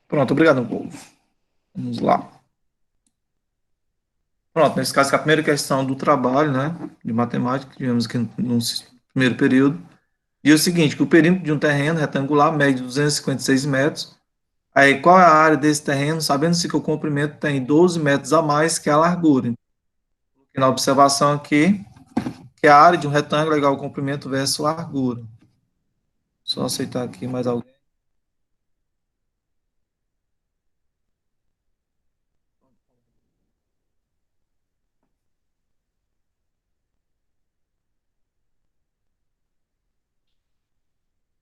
Pronto, obrigado, povo. Vamos lá. Pronto, nesse caso, que é a primeira questão do trabalho, né, de matemática, que tivemos aqui no primeiro período, diz o seguinte, que o perímetro de um terreno retangular mede 256 metros. Aí, qual é a área desse terreno, sabendo-se que o comprimento tem 12 metros a mais que a largura. Na observação aqui, que a área de um retângulo é igual ao comprimento versus largura. Só aceitar aqui mais alguém.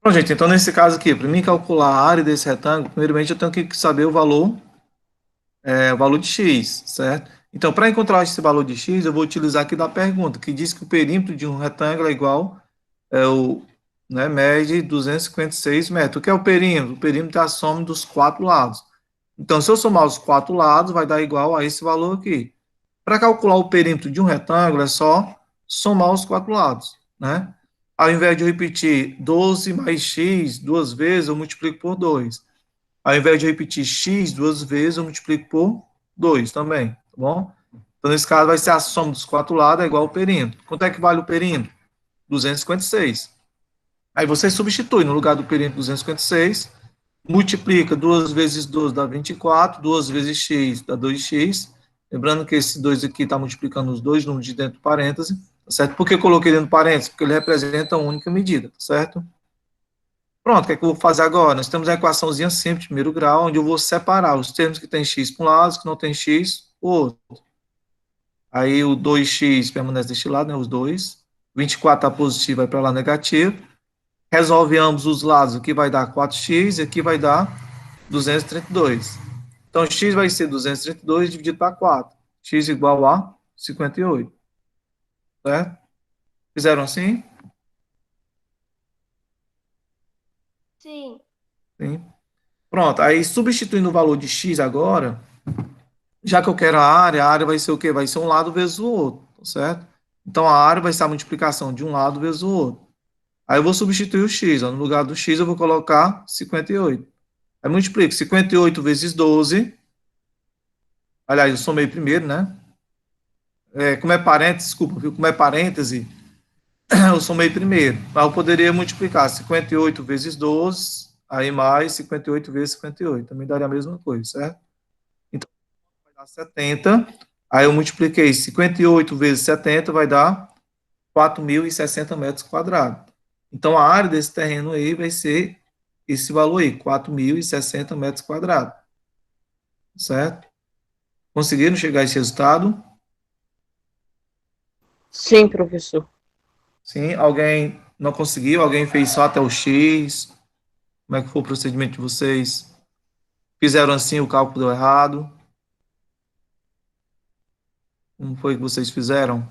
Bom, gente, então nesse caso aqui, para mim calcular a área desse retângulo, primeiramente eu tenho que saber o valor de x, certo? Então, para encontrar esse valor de x, eu vou utilizar aqui da pergunta, que diz que o perímetro de um retângulo é igual, é o, né, mede 256 metros. O que é o perímetro? O perímetro é a soma dos quatro lados. Então, se eu somar os quatro lados, vai dar igual a esse valor aqui. Para calcular o perímetro de um retângulo, é só somar os quatro lados, né? Ao invés de eu repetir 12 mais x duas vezes, eu multiplico por 2. Ao invés de repetir x duas vezes, eu multiplico por 2 também, tá bom? Então, nesse caso, vai ser a soma dos quatro lados é igual ao perímetro. Quanto é que vale o perímetro? 256. Aí você substitui no lugar do perímetro 256, multiplica 2 vezes 12 dá 24, 2 vezes x dá 2x. Lembrando que esse 2 aqui está multiplicando os dois números de dentro do parêntese, tá certo? Por que eu coloquei dentro do parêntese? Porque ele representa a única medida, tá certo? Pronto, o que é que eu vou fazer agora? Nós temos a equaçãozinha simples de primeiro grau, onde eu vou separar os termos que tem x para um lado, os que não tem x, o outro. Aí o 2x permanece deste lado, né, os dois. 24 está positivo, vai para lá negativo. Resolve ambos os lados, aqui vai dar 4x e aqui vai dar 232. Então, x vai ser 232 dividido para 4. X igual a 58. Certo? Fizeram assim? Sim. Sim. Pronto. Aí, substituindo o valor de x agora, já que eu quero a área vai ser o quê? Vai ser um lado vezes o outro, certo? Então, a área vai ser a multiplicação de um lado vezes o outro. Aí, eu vou substituir o x. Ó. No lugar do x, eu vou colocar 58. Aí, multiplico 58 vezes 12. Aliás, eu somei primeiro, né? Como é parêntese, desculpa, viu? Como é parêntese, eu somei primeiro. Mas eu poderia multiplicar 58 vezes 12, aí mais 58 vezes 58. Também daria a mesma coisa, certo? Então, vai dar 70. Aí eu multipliquei 58 vezes 70, vai dar 4.060 metros quadrados. Então, a área desse terreno aí vai ser esse valor aí, 4.060 metros quadrados. Certo? Conseguiram chegar a esse resultado? Sim, professor. Sim. Alguém não conseguiu? Alguém fez só até o X? Como é que foi o procedimento de vocês? Fizeram assim, o cálculo deu errado? Como foi que vocês fizeram?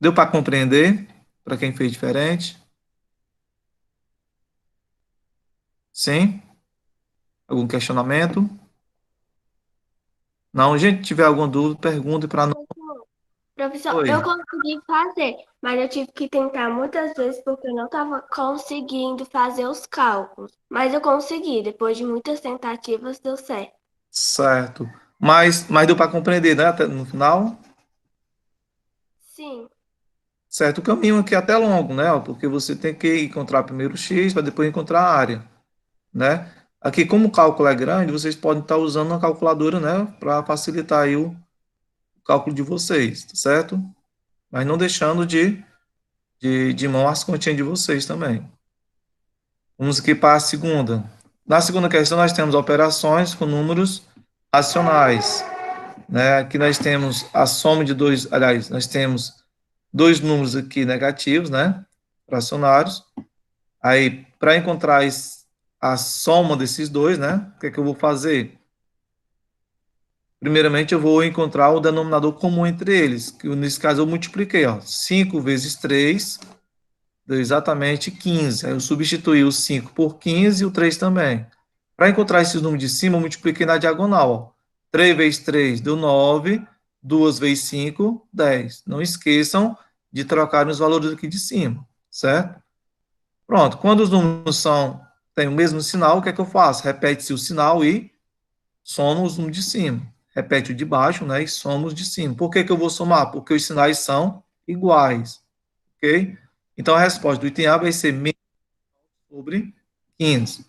Deu para compreender? Para quem fez diferente? Sim? Algum questionamento? Não, gente, tiver alguma dúvida, pergunte para nós. Professor, Oi. eu consegui fazer, mas eu tive que tentar muitas vezes porque eu não estava conseguindo fazer os cálculos. Mas eu consegui, depois de muitas tentativas, deu certo. Certo. Mas deu para compreender, né? Até no final? Sim, Certo. O caminho aqui é até longo, né? Porque você tem que encontrar primeiro o X para depois encontrar a área, né? Aqui, como o cálculo é grande, vocês podem estar usando uma calculadora, né? Para facilitar aí o cálculo de vocês, tá certo? Mas não deixando de mão as continhas de vocês também. Vamos aqui para a segunda. Na segunda questão, nós temos operações com números racionais, né? Aqui nós temos a soma de dois, aliás, nós temos dois números aqui negativos, né? Fracionários. Aí, para encontrar a soma desses dois, né? O que é que eu vou fazer? Primeiramente, eu vou encontrar o denominador comum entre eles, que nesse caso eu multipliquei, ó, 5 vezes 3 deu exatamente 15. Aí eu substituí o 5 por 15 e o 3 também. Para encontrar esses números de cima, eu multipliquei na diagonal. Ó. 3 vezes 3 deu 9, 2 vezes 5, 10. Não esqueçam de trocar os valores aqui de cima, certo? Pronto, quando os números são tem o mesmo sinal, o que é que eu faço? Repete-se o sinal e soma os números de cima. Repete o de baixo, né? E soma os de cima. Por que que eu vou somar? Porque os sinais são iguais, ok? Então, a resposta do item A vai ser menos sobre 15.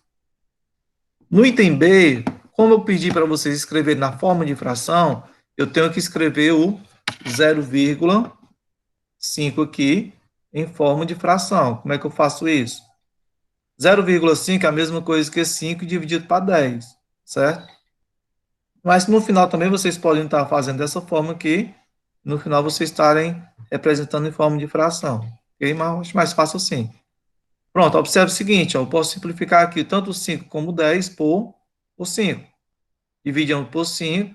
No item B, como eu pedi para vocês escreverem na forma de fração, eu tenho que escrever o 0,5 aqui em forma de fração. Como é que eu faço isso? 0,5 é a mesma coisa que 5 dividido para 10, certo? Mas no final também vocês podem estar fazendo dessa forma aqui, no final vocês estarem representando em forma de fração. Ok? Mas acho mais fácil assim. Pronto, observe o seguinte, ó, eu posso simplificar aqui tanto 5 como 10 por 5. Dividindo por 5,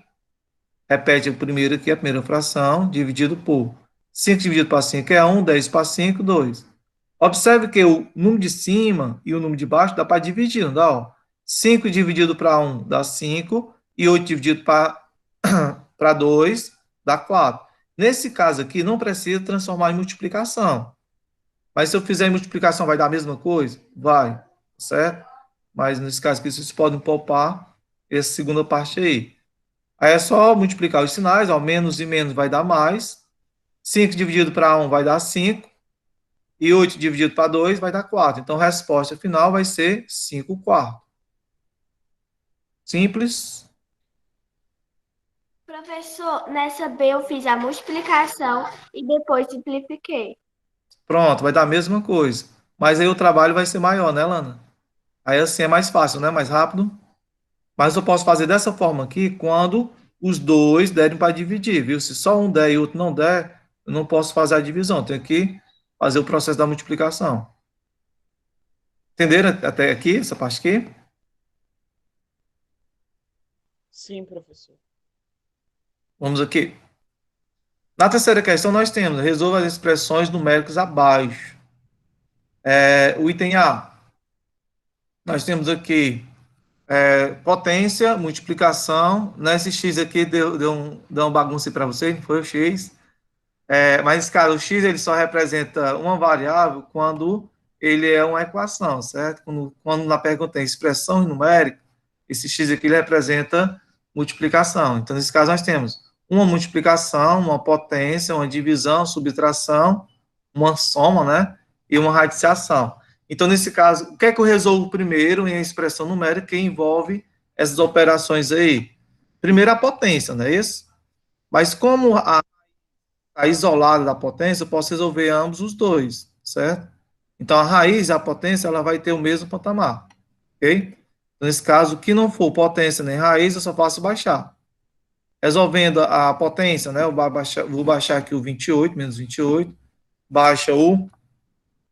repete o primeiro aqui, a primeira fração, dividido por 5 dividido para 5 é 1, 10 para 5, 2. Observe que o número de cima e o número de baixo dá para dividir, não dá? Ó? 5 dividido para 1 dá 5, e 8 dividido para 2 dá 4. Nesse caso aqui, não precisa transformar em multiplicação. Mas se eu fizer em multiplicação, vai dar a mesma coisa? Vai, certo? Mas nesse caso aqui, vocês podem poupar essa segunda parte aí. Aí é só multiplicar os sinais, ó, menos e menos vai dar mais. 5 dividido para 1 vai dar 5. E 8 dividido para 2 vai dar 4. Então, a resposta final vai ser 5 quartos. Simples. Professor, nessa B eu fiz a multiplicação e depois simplifiquei. Pronto, vai dar a mesma coisa. Mas aí o trabalho vai ser maior, né, Lana? Aí assim é mais fácil, né? Mais rápido. Mas eu posso fazer dessa forma aqui quando os dois derem para dividir, viu? Se só um der e o outro não der, eu não posso fazer a divisão. Tenho que fazer o processo da multiplicação. Entenderam até aqui, essa parte aqui? Sim, professor. Vamos aqui. Na terceira questão, nós temos resolva as expressões numéricas abaixo. O item A, nós temos aqui potência, multiplicação. Nesse X aqui deu uma bagunça para vocês, não foi o X? Mas, cara, o X ele só representa uma variável quando ele é uma equação, certo? Quando na pergunta tem expressão numérica, esse X aqui ele representa multiplicação. Então, nesse caso, nós temos uma multiplicação, uma potência, uma divisão, subtração, uma soma, né? E uma radiciação. Então, nesse caso, o que é que eu resolvo primeiro em expressão numérica que envolve essas operações aí? Primeiro, a potência, não é isso? Mas como a isolada da potência, eu posso resolver ambos os dois, certo? Então, a raiz e a potência, ela vai ter o mesmo patamar, ok? Nesse caso, o que não for potência nem raiz, eu só faço baixar. Resolvendo a potência, né? Eu vou baixar aqui o 28, menos 28, baixa o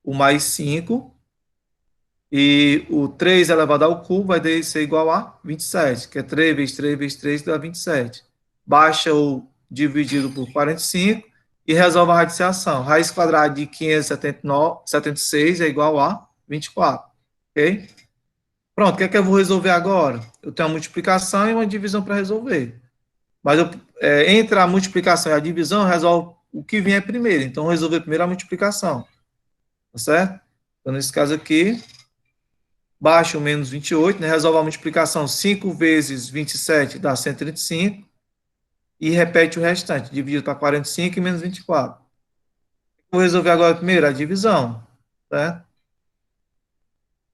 mais 5, e o 3 elevado ao cubo vai ser igual a 27, que é 3 vezes 3 vezes 3 dá 27. Baixa o dividido por 45 e resolve a radiciação. Raiz quadrada de 576 é igual a 24, ok? Pronto, o que é que eu vou resolver agora? Eu tenho uma multiplicação e uma divisão para resolver. Mas entre a multiplicação e a divisão, eu resolvo o que vier primeiro. Então, eu vou resolver primeiro a multiplicação, tá certo? Então, nesse caso aqui, baixa o menos 28, né? Resolve a multiplicação 5 vezes 27 dá 135, e repete o restante, dividido para 45 e menos 24. Vou resolver agora primeiro a divisão, certo?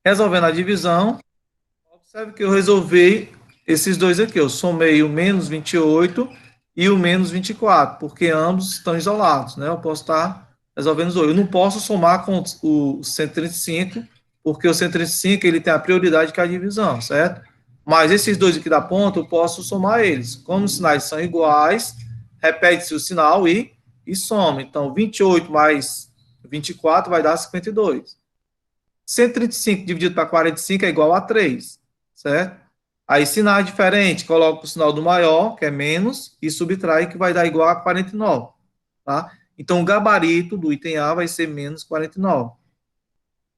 Resolvendo a divisão, observe que eu resolvi esses dois aqui, eu somei o menos 28 e o menos 24, porque ambos estão isolados, né? Eu posso estar resolvendo os dois. Eu não posso somar com o 135, porque o 135 ele tem a prioridade que a divisão, certo? Mas esses dois aqui da ponta, eu posso somar eles. Como os sinais são iguais, repete-se o sinal e soma. Então, 28 mais 24 vai dar 52. 135 dividido para 45 é igual a 3, certo? Aí, sinal diferente, coloca o sinal do maior, que é menos, e subtrai, que vai dar igual a 49, tá? Então, o gabarito do item A vai ser menos 49.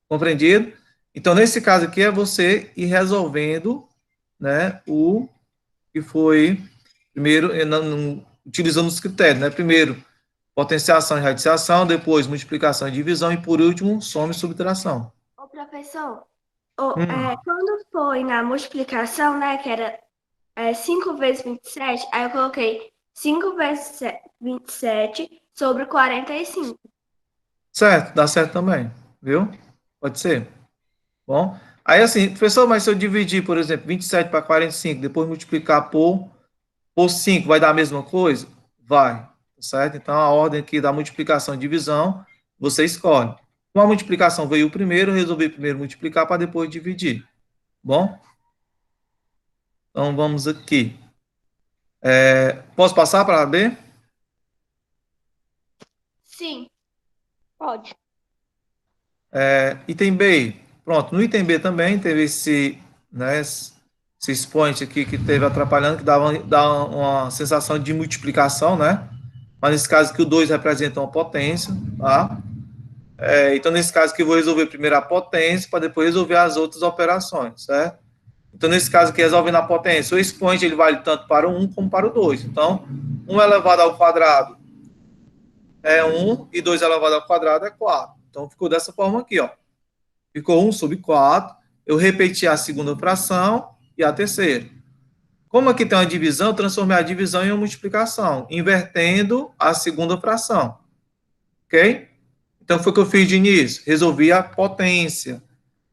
Compreendido? Então, nesse caso aqui, é você ir resolvendo, né, o que foi, primeiro, utilizando os critérios, né? Primeiro, potenciação e radiciação, depois multiplicação e divisão, e por último, soma e subtração. Ô, professor, Quando foi na multiplicação, né, que era 5 vezes 27, aí eu coloquei 5 vezes 27 sobre 45. Certo, dá certo também, viu? Pode ser. Bom, aí assim, professor, mas se eu dividir, por exemplo, 27 para 45, depois multiplicar por 5, vai dar a mesma coisa? Vai, certo? Então, a ordem aqui da multiplicação e divisão, você escolhe. Como a multiplicação veio primeiro, eu resolvi primeiro multiplicar para depois dividir. Bom, então vamos aqui. Posso passar para a B? Sim. Pode. Item B. Pronto, no item B também teve esse expoente aqui que teve atrapalhando, que dá uma sensação de multiplicação, né? Mas nesse caso que o 2 representa uma potência, tá? Então, nesse caso aqui, eu vou resolver primeiro a potência para depois resolver as outras operações, certo? Então, nesse caso aqui, resolvendo a potência, o expoente ele vale tanto para o 1 como para o 2. Então, 1 elevado ao quadrado é 1 e 2 elevado ao quadrado é 4. Então, ficou dessa forma aqui, ó. Ficou 1 sobre 4. Eu repeti a segunda fração e a terceira. Como aqui tem uma divisão, eu transformei a divisão em uma multiplicação, invertendo a segunda fração. Ok? Então, foi o que eu fiz de início. Resolvi a potência.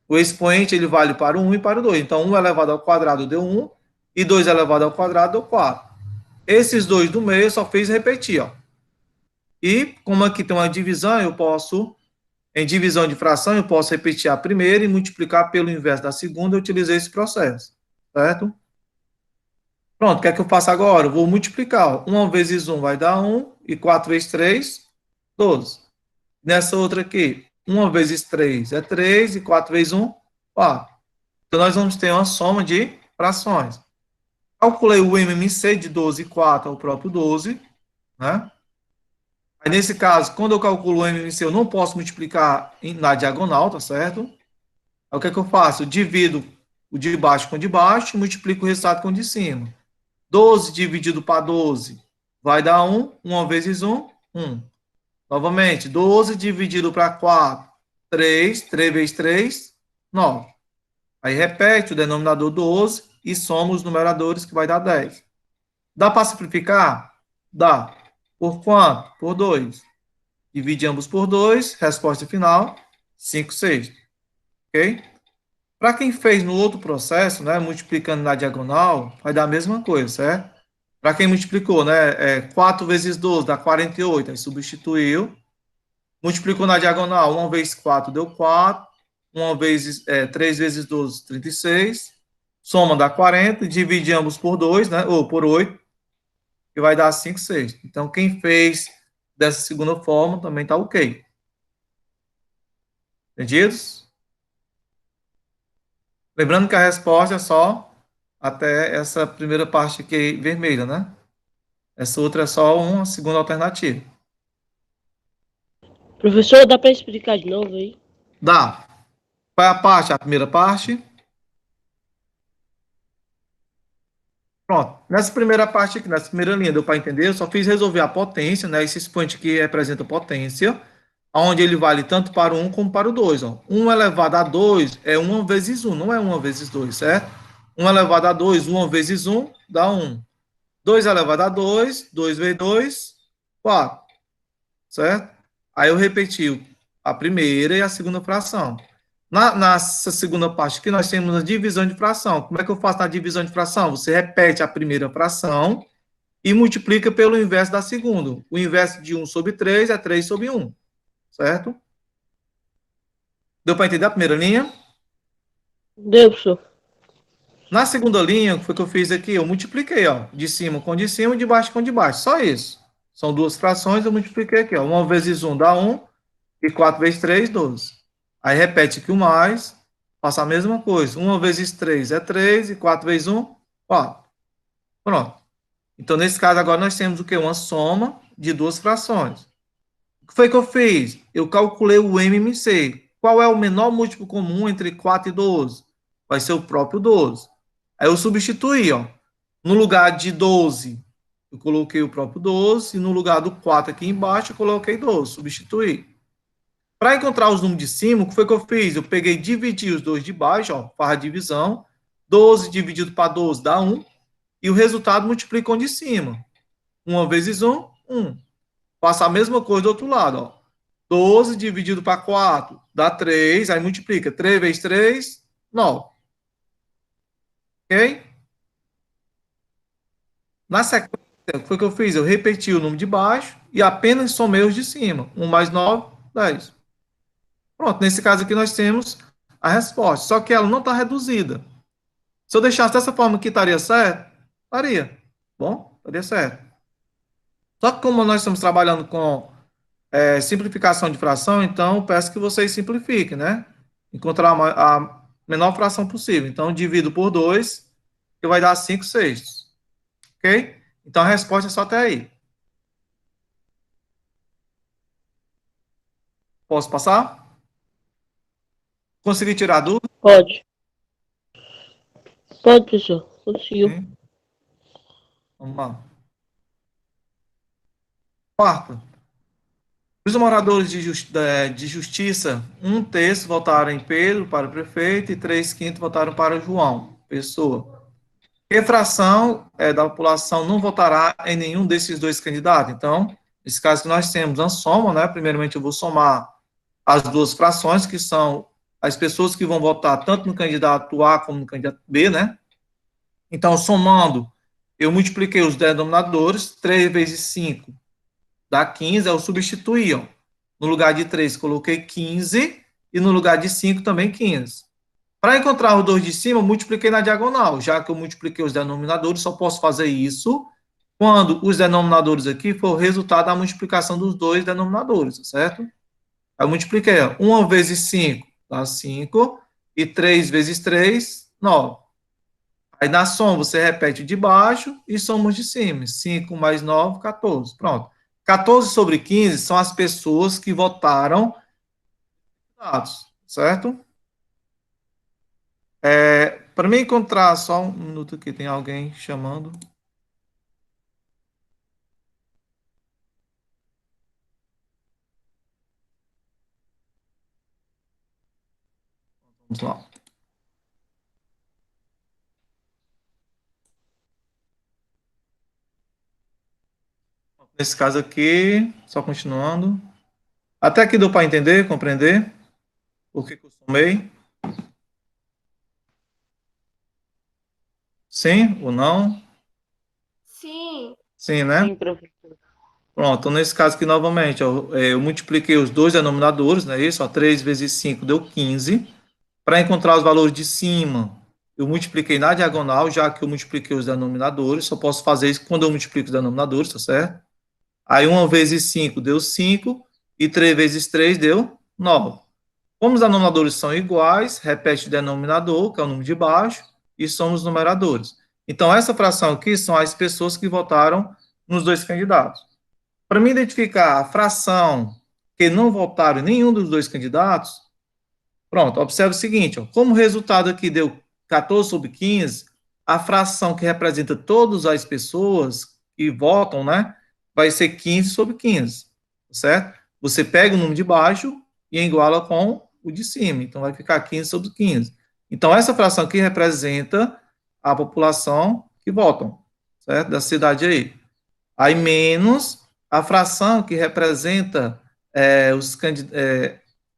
O expoente ele vale para o 1 e para o 2. Então, 1 elevado ao quadrado deu 1 e 2 elevado ao quadrado deu 4. Esses dois do meio eu só fiz repetir. Ó. E, como aqui tem uma divisão, eu posso, em divisão de fração, eu posso repetir a primeira e multiplicar pelo inverso da segunda. Eu utilizei esse processo. Certo? Pronto, o que é que eu faço agora? Eu vou multiplicar. 1 vezes 1 vai dar 1 e 4 vezes 3, 12. Nessa outra aqui, 1 vezes 3 é 3 e 4 vezes 1, 4. Então, nós vamos ter uma soma de frações. Calculei o MMC de 12 e 4 é o próprio 12, né? Aí, nesse caso, quando eu calculo o MMC, eu não posso multiplicar na diagonal, tá certo? Aí, o que é que eu faço? Eu divido o de baixo com o de baixo e multiplico o resultado com o de cima. 12 dividido para 12 vai dar 1. 1 vezes 1, 1. Novamente, 12 dividido para 4, 3. 3 vezes 3, 9. Aí repete o denominador 12 e soma os numeradores, que vai dar 10. Dá para simplificar? Dá. Por quanto? Por 2. Divide ambos por 2, resposta final, 5 sextos. Ok? Para quem fez no outro processo, né, multiplicando na diagonal, vai dar a mesma coisa, certo? Para quem multiplicou, né, 4 vezes 12 dá 48, aí substituiu. Multiplicou na diagonal, 1 vezes 4 deu 4. 3 vezes 12, 36. Soma dá 40. Divide ambos por 2, né? Ou por 8, que vai dar 5 sextos. Então, quem fez dessa segunda forma também está ok. Entendidos? Lembrando que a resposta é só até essa primeira parte aqui vermelha, né? Essa outra é só uma segunda alternativa. Professor, dá para explicar de novo aí? Dá. Qual é a parte? A primeira parte? Pronto. Nessa primeira parte aqui, nessa primeira linha, deu para entender? Eu só fiz resolver a potência, né? Esse expoente aqui representa potência, onde ele vale tanto para o 1 como para o 2. Ó. 1 elevado a 2 é 1 vezes 1, não é 1 vezes 2, certo? 1 elevado a 2, 1 vezes 1 dá 1. 2 elevado a 2, 2 vezes 2, 4. Certo? Aí eu repeti a primeira e a segunda fração. Nessa segunda parte aqui, nós temos a divisão de fração. Como é que eu faço na divisão de fração? Você repete a primeira fração e multiplica pelo inverso da segunda. O inverso de 1 sobre 3 é 3 sobre 1. Certo? Deu para entender a primeira linha? Deu, professor. Na segunda linha, o que foi que eu fiz aqui? Eu multipliquei, ó, de cima com de cima e de baixo com de baixo. Só isso. São duas frações, eu multipliquei aqui, ó. 1 vezes 1 dá 1 e 4 vezes 3, 12. Aí repete aqui o mais, faça a mesma coisa. 1 vezes 3 é 3 e 4 vezes 1, 4. Pronto. Então, nesse caso, agora nós temos o quê? Uma soma de duas frações. O que foi que eu fiz? Eu calculei o MMC. Qual é o menor múltiplo comum entre 4 e 12? Vai ser o próprio 12. Aí eu substituí, ó. No lugar de 12, eu coloquei o próprio 12, e no lugar do 4 aqui embaixo, eu coloquei 12, substituí. Para encontrar os números de cima, o que foi que eu fiz? Eu peguei e dividi os dois de baixo, ó, farra de divisão. 12 dividido para 12 dá 1. E o resultado multiplica com o de cima. 1 vezes 1, 1. Faço a mesma coisa do outro lado, ó. 12 dividido para 4 dá 3, aí multiplica. 3 vezes 3, 9. Ok? Na sequência, o que foi que eu fiz? Eu repeti o número de baixo e apenas somei os de cima. 1 mais 9, 10. Pronto, nesse caso aqui nós temos a resposta. Só que ela não está reduzida. Se eu deixasse dessa forma aqui, estaria certo? Estaria. Bom, estaria certo. Só que como nós estamos trabalhando com simplificação de fração, então peço que vocês simplifiquem, né? Encontrar a menor fração possível. Então, divido por 2, que vai dar 5 sextos. Ok? Então, a resposta é só até aí. Posso passar? Consegui tirar a dúvida? Pode. Pode, professor. Conseguiu. Sim. Vamos lá. Quarto. Os moradores de justiça, 1/3 votaram em Pedro para o prefeito e 3/5 votaram para João, pessoa. Que fração da população não votará em nenhum desses dois candidatos? Então, nesse caso que nós temos uma soma, né? Primeiramente eu vou somar as duas frações, que são as pessoas que vão votar tanto no candidato A como no candidato B, né? Então, somando, eu multipliquei os denominadores, 3 vezes 5 dá 15, eu substituí, ó. No lugar de 3, coloquei 15, e no lugar de 5 também 15. Para encontrar os dois de cima, eu multipliquei na diagonal. Já que eu multipliquei os denominadores, só posso fazer isso quando os denominadores aqui for o resultado da multiplicação dos dois denominadores, certo? Aí eu multipliquei, ó, 1 vezes 5 dá 5, e 3 vezes 3, 9. Aí na soma você repete o de baixo e soma os de cima. 5 mais 9, 14. Pronto. 14 sobre 15 são as pessoas que votaram, certo? Para mim encontrar, só um minuto aqui, tem alguém chamando. Vamos lá. Nesse caso aqui, só continuando. Até aqui deu para entender, compreender por que eu somei? Sim ou não? Sim. Sim, né? Sim, professor. Pronto, então nesse caso aqui novamente, eu multipliquei os dois denominadores, né? Isso, ó, 3 vezes 5 deu 15. Para encontrar os valores de cima, eu multipliquei na diagonal, já que eu multipliquei os denominadores, só posso fazer isso quando eu multiplico os denominadores, tá certo? Aí 1 vezes 5 deu 5, e 3 vezes 3 deu 9. Como os denominadores são iguais, repete o denominador, que é o número de baixo, e somos os numeradores. Então, essa fração aqui são as pessoas que votaram nos dois candidatos. Para me identificar a fração que não votaram em nenhum dos dois candidatos, pronto, observe o seguinte, ó, como o resultado aqui deu 14 sobre 15, a fração que representa todas as pessoas que votam, né, vai ser 15 sobre 15, certo? Você pega o número de baixo e iguala com o de cima, então vai ficar 15 sobre 15. Então, essa fração aqui representa a população que votam, certo? Da cidade aí. Aí, menos a fração que representa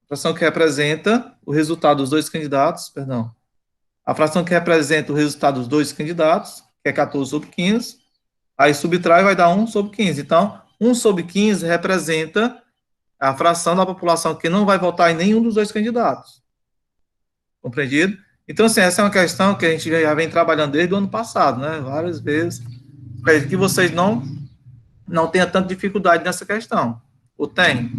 fração que representa o resultado dos dois candidatos, perdão, a fração que representa o resultado dos dois candidatos, que é 14 sobre 15, aí subtrai vai dar 1 sobre 15. Então, 1 sobre 15 representa a fração da população que não vai votar em nenhum dos dois candidatos. Compreendido? Então, assim, essa é uma questão que a gente já vem trabalhando desde o ano passado, né? Várias vezes. Para que vocês não tenham tanta dificuldade nessa questão. Ou tem?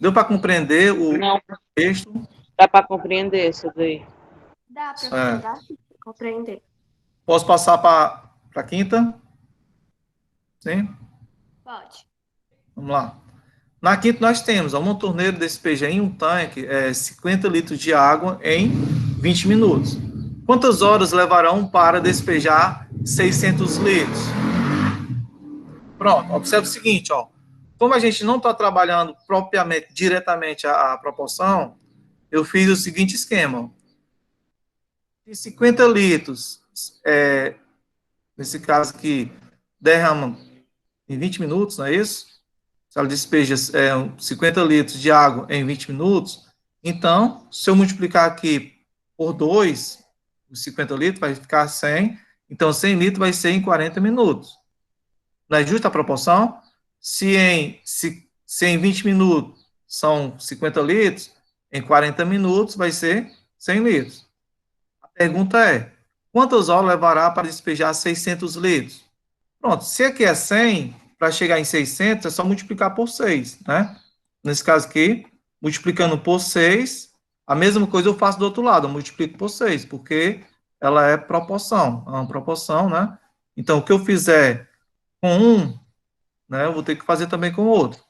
Deu para compreender o Não, texto? dá para compreender isso daí. Dá, professor, dá sim, compreender. Posso passar para a quinta? Sim? Pode. Vamos lá. Na quinta nós temos uma torneira despeja em um tanque 50 litros de água em 20 minutos. Quantas horas levarão para despejar 600 litros? Pronto, observe o seguinte, ó. como a gente não está trabalhando propriamente, diretamente a proporção, eu fiz o seguinte esquema. De 50 litros, nesse caso aqui, derrama em 20 minutos, não é isso? Se ela despeja 50 litros de água em 20 minutos, então, se eu multiplicar aqui por 2, os 50 litros vai ficar 100, então 100 litros vai ser em 40 minutos. Não é justa a proporção? Se em 20 minutos são 50 litros, em 40 minutos vai ser 100 litros. A pergunta é, quantas horas levará para despejar 600 litros? Pronto, se aqui é 100, para chegar em 600 é só multiplicar por 6, né? Nesse caso aqui, multiplicando por 6, a mesma coisa eu faço do outro lado, eu multiplico por 6, porque ela é uma proporção, né? Então, o que eu fizer com um, né, eu vou ter que fazer também com o outro.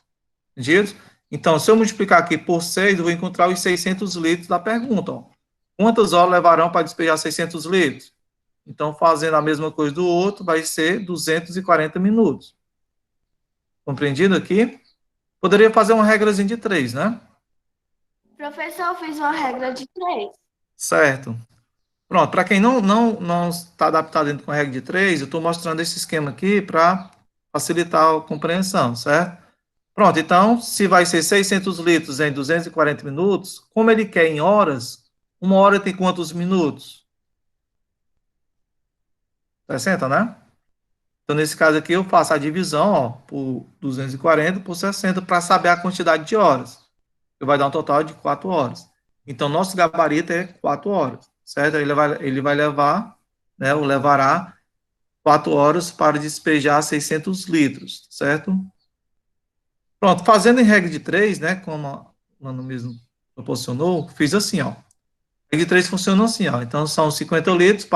Entendido? Então, se eu multiplicar aqui por 6, eu vou encontrar os 600 litros da pergunta. Ó. Quantas horas levarão para despejar 600 litros? Então, fazendo a mesma coisa do outro, vai ser 240 minutos. Compreendido aqui? Poderia fazer uma regrazinha de 3, né? Professor, eu fiz uma regra de 3. Certo. Pronto, para quem não está adaptado dentro com a regra de 3, eu estou mostrando esse esquema aqui para facilitar a compreensão, certo? Pronto, então, se vai ser 600 litros em 240 minutos, como ele quer em horas, uma hora tem quantos minutos? 60, né? Então, nesse caso aqui, eu faço a divisão, ó, por 240 por 60 para saber a quantidade de horas. Que vai dar um total de 4 horas. Então, nosso gabarito é 4 horas, certo? Ele vai levar, né, ou levará 4 horas para despejar 600 litros, certo? Pronto, fazendo em regra de 3, né, como a Lano mesmo proporcionou, fiz assim, ó. A regra de 3 funciona assim, ó. Então, são 50 litros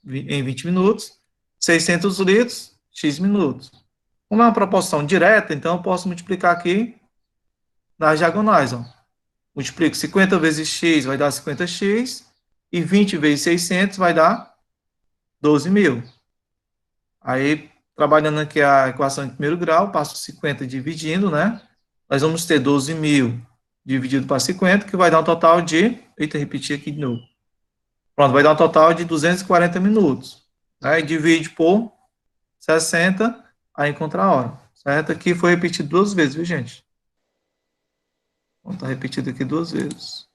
em 20 minutos, 600 litros, X minutos. Como é uma proporção direta, então eu posso multiplicar aqui nas diagonais, ó. Multiplico 50 vezes x vai dar 50x, e 20 vezes 600 vai dar 12.000. Aí, trabalhando aqui a equação de primeiro grau, passo 50 dividindo, né? Nós vamos ter 12.000 dividido para 50, que vai dar um total de... Eita, repetir aqui de novo. Pronto, vai dar um total de 240 minutos. Aí, divide por 60, aí encontra a hora. Certo? Aqui foi repetido 2 vezes, viu, gente? Está repetido aqui 2 vezes.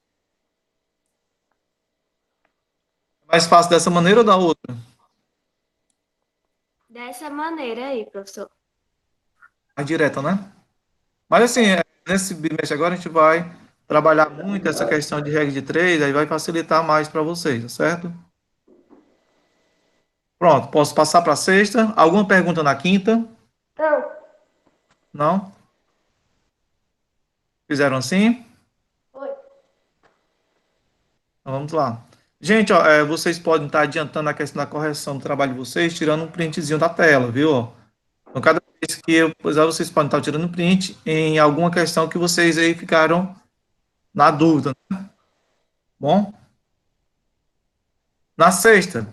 É mais fácil dessa maneira ou da outra? Dessa maneira aí, professor. Mais direta, né? Mas assim, nesse bimestre agora a gente vai trabalhar muito essa questão de regra de 3, aí vai facilitar mais para vocês, tá certo? Pronto, posso passar para a sexta. Alguma pergunta na quinta? Não. Não? Fizeram assim? Oi. Então vamos lá. Gente, ó, vocês podem estar adiantando a questão da correção do trabalho de vocês, tirando um printzinho da tela, viu? Então, cada vez que eu puser, vocês podem estar tirando um print em alguma questão que vocês aí ficaram na dúvida, né? Bom? Na sexta,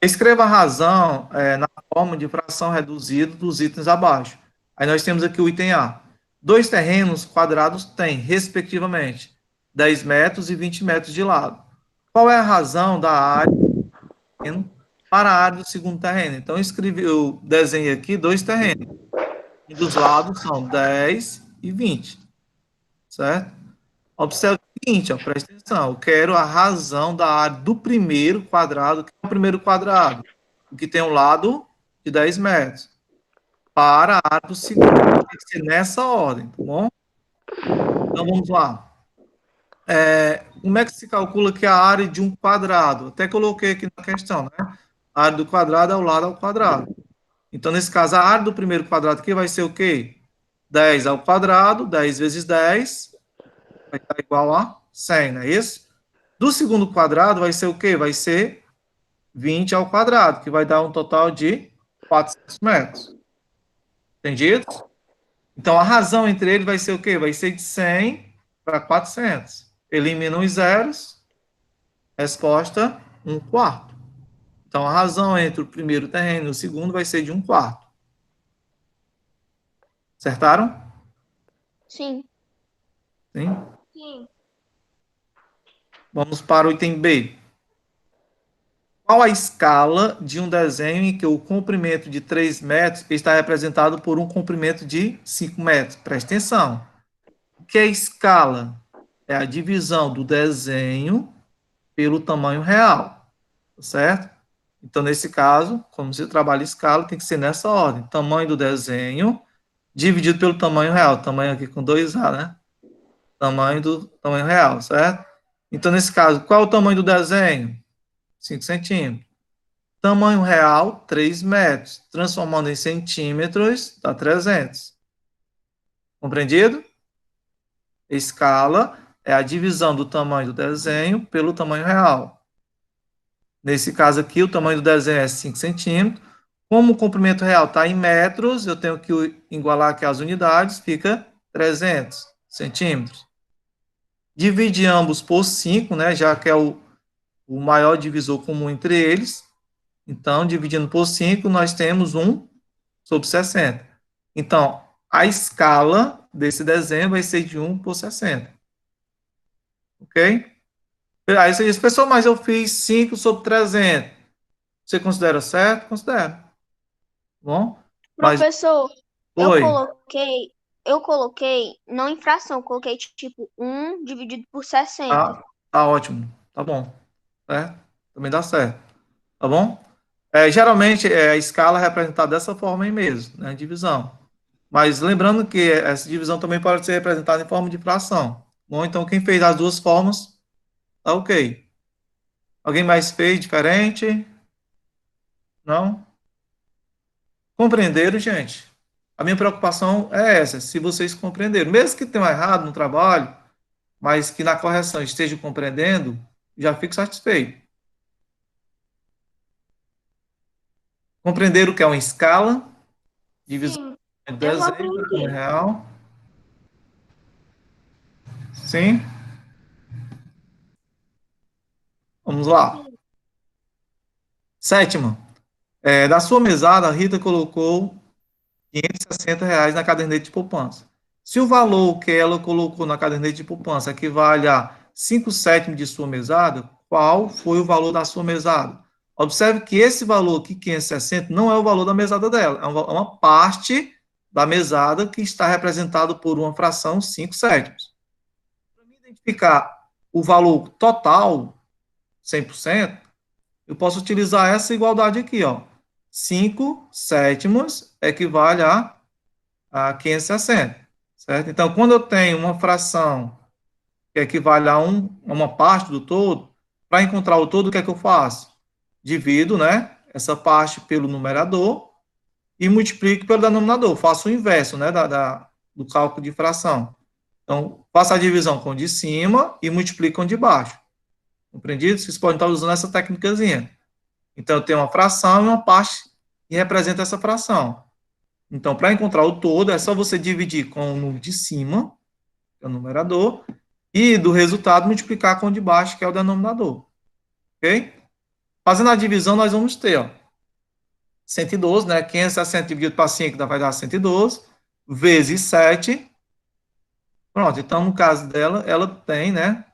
escreva a razão na forma de fração reduzida dos itens abaixo. Aí nós temos aqui o item A. 2 terrenos quadrados têm, respectivamente, 10 metros e 20 metros de lado. Qual é a razão da área para a área do segundo terreno? Então, eu desenhei aqui 2 terrenos. E dos lados são 10 e 20. Certo? Observe o seguinte, ó, presta atenção. Eu quero a razão da área do primeiro quadrado. Que é o primeiro quadrado? O que tem um lado de 10 metros. Para a área do segundo. Tem que ser nessa ordem, tá bom? Então, vamos lá. Como é que se calcula que a área de um quadrado? Até coloquei aqui na questão, né? A área do quadrado é o lado ao quadrado. Então, nesse caso, a área do primeiro quadrado aqui vai ser o quê? 10 ao quadrado, 10 vezes 10, vai estar igual a 100, não é isso? Do segundo quadrado vai ser o quê? Vai ser 20 ao quadrado, que vai dar um total de 400 metros. Entendido? Então, a razão entre eles vai ser o quê? Vai ser de 100 para 400. Elimina os zeros. Resposta, 1/4. Então, a razão entre o primeiro terreno e o segundo vai ser de 1/4. Acertaram? Sim. Sim? Sim. Vamos para o item B. Qual a escala de um desenho em que o comprimento de 3 metros está representado por um comprimento de 5 metros? Preste atenção. O que é escala? É a divisão do desenho pelo tamanho real, certo? Então, nesse caso, como você trabalha escala, tem que ser nessa ordem. Tamanho do desenho dividido pelo tamanho real. Tamanho aqui com 2A, né? Tamanho real, certo? Então, nesse caso, qual é o tamanho do desenho? 5 centímetros. Tamanho real, 3 metros. Transformando em centímetros, dá 300. Compreendido? Escala é a divisão do tamanho do desenho pelo tamanho real. Nesse caso aqui, o tamanho do desenho é 5 centímetros. Como o comprimento real está em metros, eu tenho que igualar aqui as unidades, fica 300 centímetros. Dividir ambos por 5, né, já que é o maior divisor comum entre eles. Então, dividindo por 5, nós temos 1 sobre 60. Então, a escala desse desenho vai ser de 1 por 60. Ok? Aí você diz, pessoal, mas eu fiz 5 sobre 300. Você considera certo? Considera. Bom? Mas Professor, eu foi. coloquei, eu coloquei, não em fração, eu coloquei tipo 1 dividido por 60. Tá ótimo. Tá bom. Certo? Também dá certo. Tá bom? Geralmente, a escala é representada dessa forma aí mesmo, né? Divisão. Mas lembrando que essa divisão também pode ser representada em forma de fração. Bom, então quem fez as duas formas, tá ok. Alguém mais fez diferente? Não? Compreenderam, gente? A minha preocupação é essa, se vocês compreenderam. Mesmo que tenham errado no trabalho, mas que na correção estejam compreendendo, já fico satisfeito. Compreenderam o que é uma escala? Divisão Sim. de Eu desenho para tamanho compreendi. real? Sim? Vamos lá. Sim. Sétima. Da sua mesada, a Rita colocou R$ 560 na caderneta de poupança. Se o valor que ela colocou na caderneta de poupança equivale a 5 sétimos de sua mesada, qual foi o valor da sua mesada? Observe que esse valor aqui, 560, não é o valor da mesada dela, é uma parte da mesada que está representado por uma fração 5 sétimos. Para identificar o valor total, 100%, eu posso utilizar essa igualdade aqui, ó. 5 sétimos equivale a 560, certo? Então, quando eu tenho uma fração que equivale a uma parte do todo, para encontrar o todo, o que é que eu faço? Divido, né, essa parte pelo numerador e multiplico pelo denominador. Faço o inverso, né, do cálculo de fração. Então, faço a divisão com o de cima e multiplico com o de baixo. Compreendido? Vocês podem estar usando essa técnicazinha. Então, eu tenho uma fração e uma parte que representa essa fração. Então, para encontrar o todo, é só você dividir com o número de cima, que é o numerador, e do resultado multiplicar com o de baixo, que é o denominador. Ok? Fazendo a divisão, nós vamos ter, ó, 112, né? 560 dividido para 5 vai dar 112, vezes 7. Pronto, então, no caso dela, ela tem, né?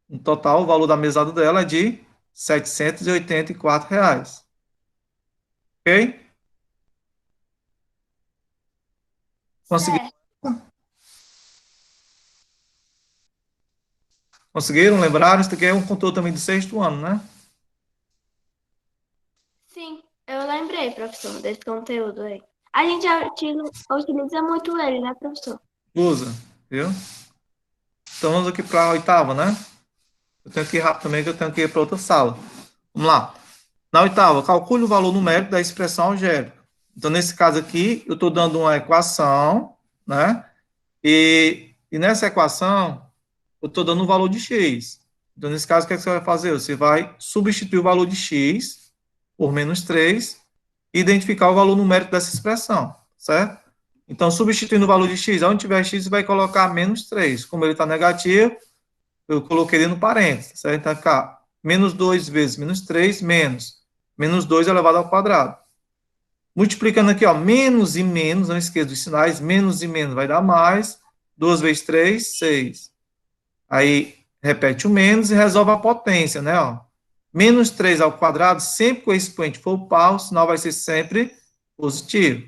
Um total, o valor da mesada dela é de R$ 784. Ok? Consegui- Certo. Conseguiram? Lembraram? Isso aqui é um conteúdo também do sexto ano, né? Sim, eu lembrei, professor, desse conteúdo aí. A gente já utiliza muito ele, né, professor? Usa, viu? Então vamos aqui para a oitava, né? Eu tenho que ir rápido também, que eu tenho que ir para outra sala. Vamos lá. Na oitava, calcule o valor numérico da expressão algébrica. Então, nesse caso aqui, eu estou dando uma equação, né? E nessa equação, eu estou dando um valor de x. Então, nesse caso, o que é que você vai fazer? Você vai substituir o valor de x por menos 3 e identificar o valor numérico dessa expressão, certo? Então, substituindo o valor de x, onde tiver x, você vai colocar menos 3. Como ele está negativo, eu coloquei ele no parênteses, certo? Então, vai ficar menos 2 vezes menos 3, menos 2 elevado ao quadrado. Multiplicando aqui, ó, menos e menos, não esqueça dos sinais, menos e menos vai dar mais, 2 vezes 3, 6. Aí, repete o menos e resolve a potência, né? Ó. Menos 3 ao quadrado, sempre que o expoente for par, o sinal vai ser sempre positivo.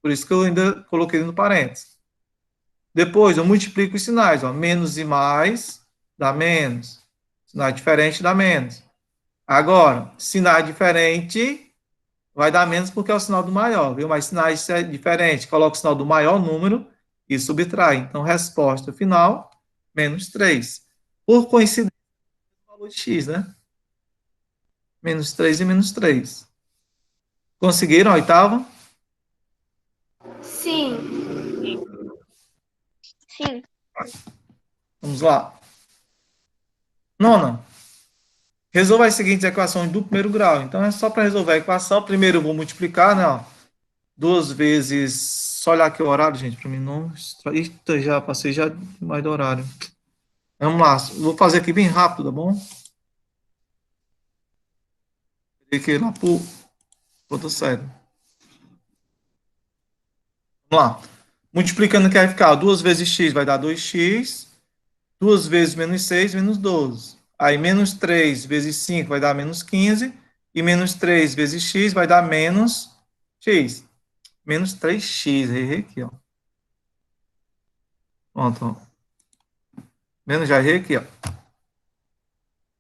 Por isso que eu ainda coloquei no parênteses. Depois, eu multiplico os sinais. Ó. Menos e mais dá menos. Sinal diferente dá menos. Agora, sinal diferente vai dar menos porque é o sinal do maior, viu? Mas sinais diferentes, coloca o sinal do maior número e subtrai. Então, resposta final, menos 3. Por coincidência, o valor de x, né? Menos 3 e menos 3. Conseguiram a oitava? Sim. Sim. Vamos lá. Nona. Resolva as seguintes equações do primeiro grau. Então, é só para resolver a equação. Primeiro, eu vou multiplicar, né? Ó, 2 vezes... Só olhar aqui o horário, gente, para mim não... Eita, já passei já mais do horário. Vamos lá. Vou fazer aqui bem rápido, tá bom? Aqui lá para outra série. Vamos lá. Multiplicando que vai ficar 2 vezes x vai dar 2x. 2 vezes menos 6, menos 12. Aí, menos 3 vezes 5 vai dar menos 15. E menos 3 vezes x vai dar menos x. Menos 3x. Errei aqui, ó. Pronto, ó. Já errei aqui, ó.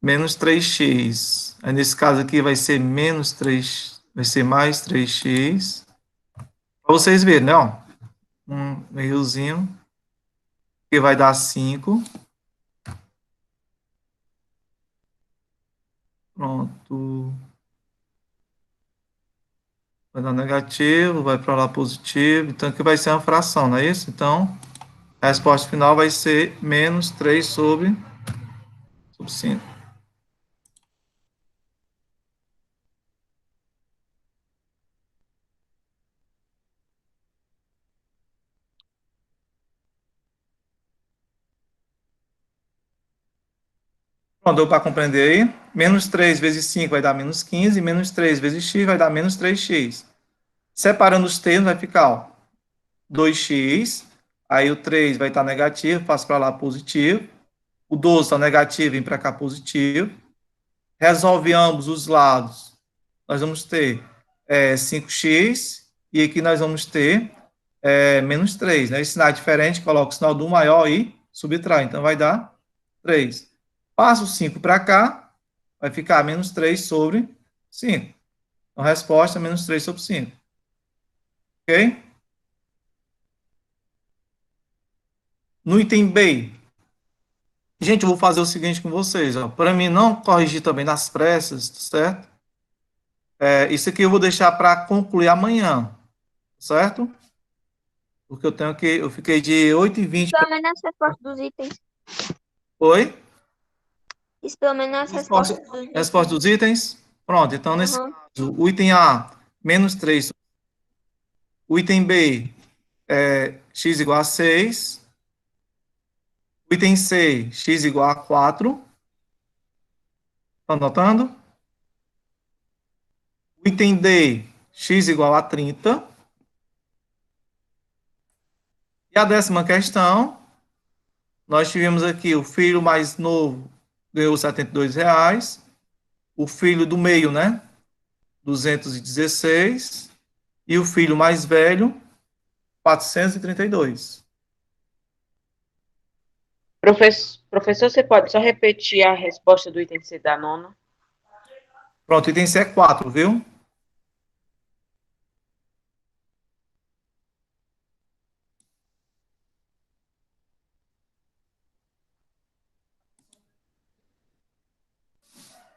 Menos 3x. Aí, nesse caso aqui, vai ser menos 3... Vai ser mais 3x. Para vocês verem, né, ó. Um errozinho. Que vai dar 5. Pronto. Vai dar negativo, vai para lá positivo. Então, aqui vai ser uma fração, não é isso? Então, a resposta final vai ser menos 3 sobre 5. Pronto, deu para compreender aí? Menos 3 vezes 5 vai dar menos 15. Menos 3 vezes x vai dar menos 3x. Separando os termos, vai ficar ó, 2x. Aí o 3 vai estar negativo, passo para lá positivo. O 12 está negativo, vem para cá positivo. Resolve ambos os lados. Nós vamos ter 5x. E aqui nós vamos ter menos 3. Né? Esse sinal é diferente, coloca o sinal do maior e subtrai. Então, vai dar 3. Passa o 5 para cá, vai ficar menos 3 sobre 5. Então, a resposta é menos 3 sobre 5. Ok? No item B, gente, eu vou fazer o seguinte com vocês. Para mim não corrigir também nas pressas, certo? Isso aqui eu vou deixar para concluir amanhã, certo? Porque eu fiquei de 8h20. Pelo menos as respostas dos itens. Oi? Isso pelo menos as respostas dos itens. Resposta dos itens? Pronto, então nesse Uhum. caso, o item A, menos 3. O item B, x igual a 6. O item C, x igual a 4. Está anotando? O item D, x igual a 30. E a 10ª questão, nós tivemos aqui o filho mais novo ganhou R$ 72. O filho do meio, né? 216. E o filho mais velho, 432. Professor, você pode só repetir a resposta do item C da nona? Pronto, o item C é 4, viu?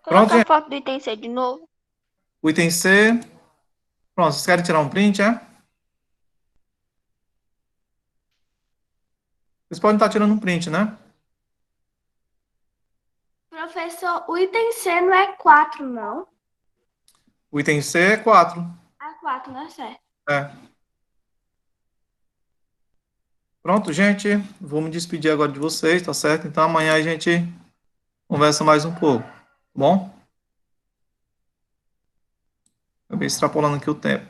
Pronto, Coloca a gente. foto do item C de novo. O item C. Pronto, vocês querem tirar um print, é? Vocês podem estar tirando um print, né? Professor, o item C não é 4, não. O item C é 4. É 4, não é certo. É. Pronto, gente. Vou me despedir agora de vocês, tá certo? Então amanhã a gente conversa mais um pouco. Tá bom? Acabei extrapolando aqui o tempo.